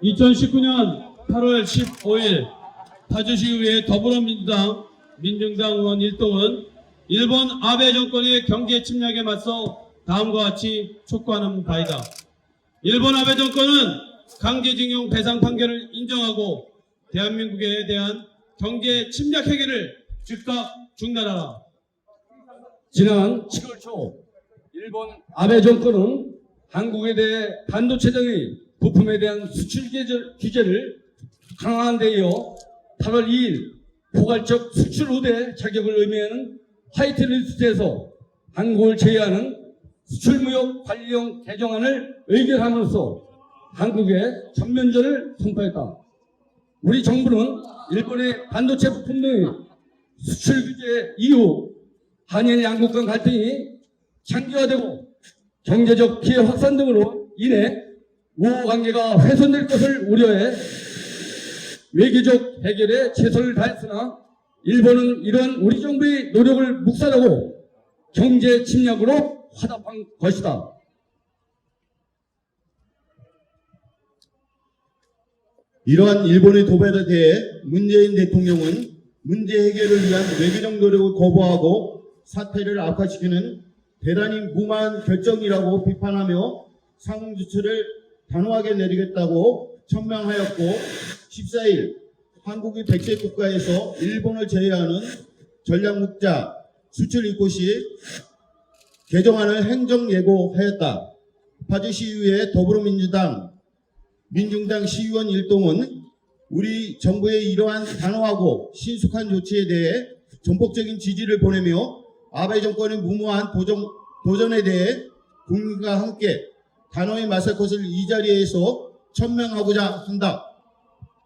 2019년 8월 15일 파주시의회 더불어민주당, 민중당 의원 일동은 일본 아베 정권의 경제 침략에 맞서 다음과 같이 촉구하는 바이다. 일본 아베 정권은 강제징용 배상 판결을 인정하고 대한민국에 대한 경제 침략 행위를 즉각 중단하라. 지난 7월 초 일본 아베 정권은 한국에 대해 반도체 등의 부품에 대한 수출 규제를 강화한 데 이어 8월 2일 포괄적 수출 우대 자격을 의미하는 화이트리스트에서 한국을 제외하는 수출무역 관리령 개정안을 의결함으로써 한국의 전면전을 선포했다. 우리 정부는 일본의 반도체 부품 등의 수출 규제 이후 한일 양국 간 갈등이 장기화되고 경제적 피해 확산 등으로 인해 우호 관계가 훼손될 것을 우려해 외교적 해결에 최선을 다했으나 일본은 이러한 우리 정부의 노력을 묵살하고 경제 침략으로 화답한 것이다. 이러한 일본의 도발에 대해 문재인 대통령은 문제 해결을 위한 외교적 노력을 거부하고 사태를 악화시키는 대단히 무모한 결정이라고 비판하며 상응 조치를 단호하게 내리겠다고 천명하였고 14일 한국이 백세 국가에서 일본을 제외하는 전략목자 수출 이곳이 개정안을 행정 예고하였다. 파주시의회 더불어민주당, 민중당 시의원 일동은 우리 정부의 이러한 단호하고 신속한 조치에 대해 전폭적인 지지를 보내며 아베 정권의 무모한 도전에 대해 국민과 함께 단호히 맞설 것을 이 자리에서 천명하고자 한다.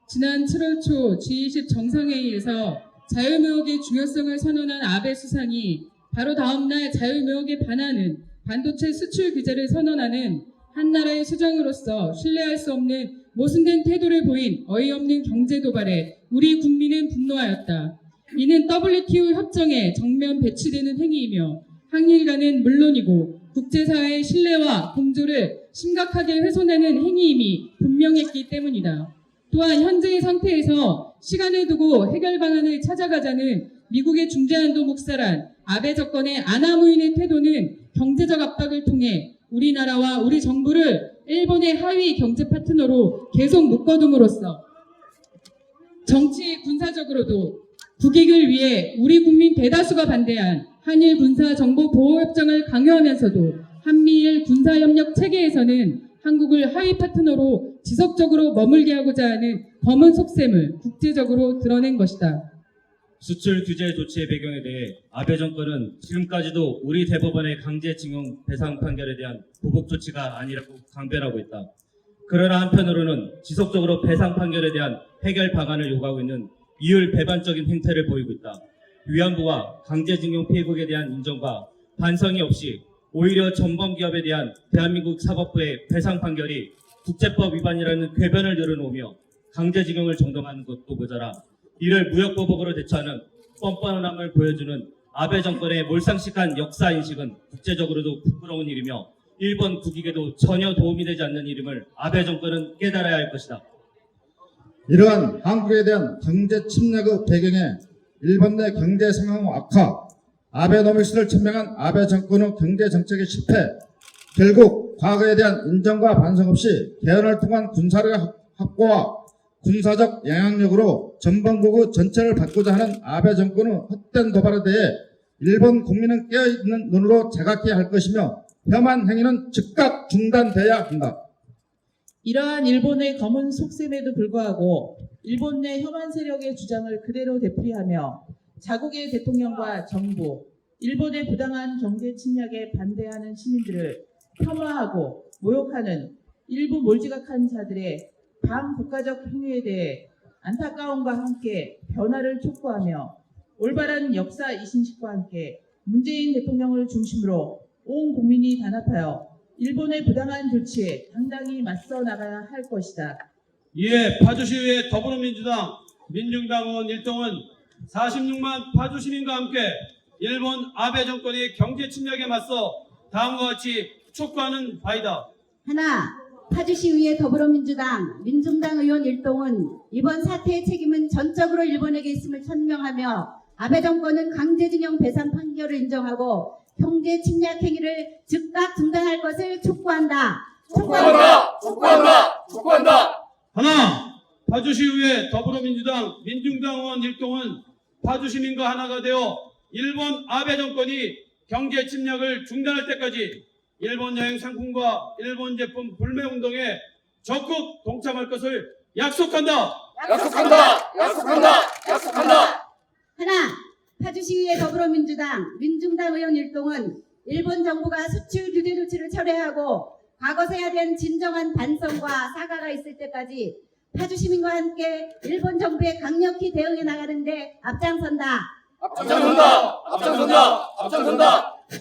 지난 7월 초 G20 정상회의에서 자유무역의 중요성을 선언한 아베 수상이 바로 다음날 자유무역에 반하는 반도체 수출 규제를 선언하는 한나라의 수장으로서 신뢰할 수 없는 모순된 태도를 보인 어이없는 경제 도발에 우리 국민은 분노하였다. 이는 WTO 협정에 정면 배치되는 행위이며 한일 간은 물론이고 국제사회의 신뢰와 공조를 심각하게 훼손하는 행위임이 분명했기 때문이다. 또한 현재의 상태에서 시간을 두고 해결 방안을 찾아가자는 미국의 중재안도 묵살한 아베 정권의 아나무인의 태도는 경제적 압박을 통해 우리나라와 우리 정부를 일본의 하위 경제 파트너로 계속 묶어둠으로써 정치 군사적으로도 국익을 위해 우리 국민 대다수가 반대한 한일 군사 정보 보호 협정을 강요하면서도 한미일 군사 협력 체계에서는 한국을 하위 파트너로 지속적으로 머물게 하고자 하는 검은 속셈을 국제적으로 드러낸 것이다. 수출 규제 조치의 배경에 대해 아베 정권은 지금까지도 우리 대법원의 강제징용 배상 판결에 대한 보복 조치가 아니라고 강변하고 있다. 그러나 한편으로는 지속적으로 배상 판결에 대한 해결 방안을 요구하고 있는 이율 배반적인 행태를 보이고 있다. 위안부와 강제징용 피해국에 대한 인정과 반성이 없이 오히려 전범기업에 대한 대한민국 사법부의 배상 판결이 국제법 위반이라는 궤변을 늘어놓으며 강제징용을 정당화하는 것도 모자라 이를 무역보복으로 대처하는 뻔뻔함을 보여주는 아베 정권의 몰상식한 역사인식은 국제적으로도 부끄러운 일이며 일본 국익에도 전혀 도움이 되지 않는 일임을 아베 정권은 깨달아야 할 것이다. 이러한 한국에 대한 경제 침략의 배경에 일본 내 경제 상황 악화, 아베노믹스를 천명한 아베 정권의 경제 정책의 실패, 결국 과거에 대한 인정과 반성 없이 개헌을 통한 군사력 확보와 군사적 영향력으로 전범국의 전체를 받고자 하는 아베 정권의 헛된 도발에 대해 일본 국민은 깨어있는 눈으로 자각해야 할 것이며 혐한 행위는 즉각 중단돼야 한다. 이러한 일본의 검은 속셈에도 불구하고 일본 내 혐한 세력의 주장을 그대로 되풀이하며 자국의 대통령과 정부, 일본의 부당한 경제 침략에 반대하는 시민들을 폄하하고 모욕하는 일부 몰지각한 자들의 반국가적 행위에 대해 안타까움과 함께 변화를 촉구하며 올바른 역사 이신식과 함께 문재인 대통령을 중심으로 온 국민이 단합하여 일본의 부당한 조치에 당당히 맞서 나가야 할 것이다. 이에 파주시의회 더불어민주당, 민중당 의원 일동은 46만 파주 시민과 함께 일본 아베 정권의 경제 침략에 맞서 다음과 같이 촉구하는 바이다. 하나, 파주시의회 더불어민주당, 민중당 의원 일동은 이번 사태의 책임은 전적으로 일본에게 있음을 천명하며 아베 정권은 강제징용 배상 판결을 인정하고 경제 침략 행위를 즉각 중단할 것을 촉구한다. 하나, 파주시의회 더불어민주당, 민중당 의원 일동은 파주시민과 하나가 되어 일본 아베 정권이 경제 침략을 중단할 때까지 일본 여행 상품과 일본 제품 불매 운동에 적극 동참할 것을 약속한다. 하나, 파주시의회 더불어민주당, 민중당 의원 일동은 일본 정부가 수출 규제 조치를 철회하고 과거 세아된 진정한 반성과 사과가 있을 때까지 파주시민과 함께 일본 정부에 강력히 대응해 나가는데 앞장선다.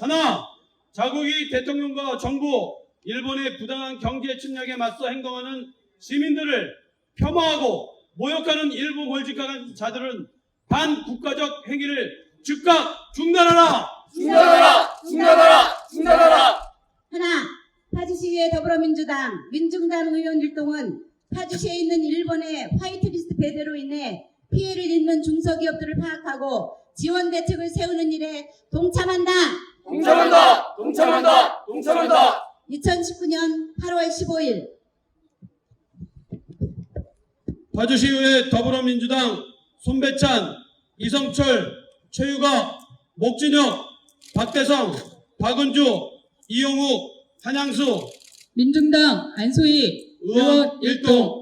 하나, 자국의 대통령과 정부, 일본의 부당한 경제 침략에 맞서 행동하는 시민들을 폄하하고 모욕하는 일부 몰직한 자들은 반국가적 행위를 즉각 중단하라! 하나, 파주시의회 더불어민주당, 민중당 의원 일동은 파주시에 있는 일본의 화이트리스트 배제로 인해 피해를 입는 중소기업들을 파악하고 지원 대책을 세우는 일에 동참한다. 2019년 8월 15일 파주시의회 더불어민주당 손배찬, 이성철, 최유가, 목진혁, 박대성, 박은주, 이용욱, 한양수 민중당 안소희 의원 일동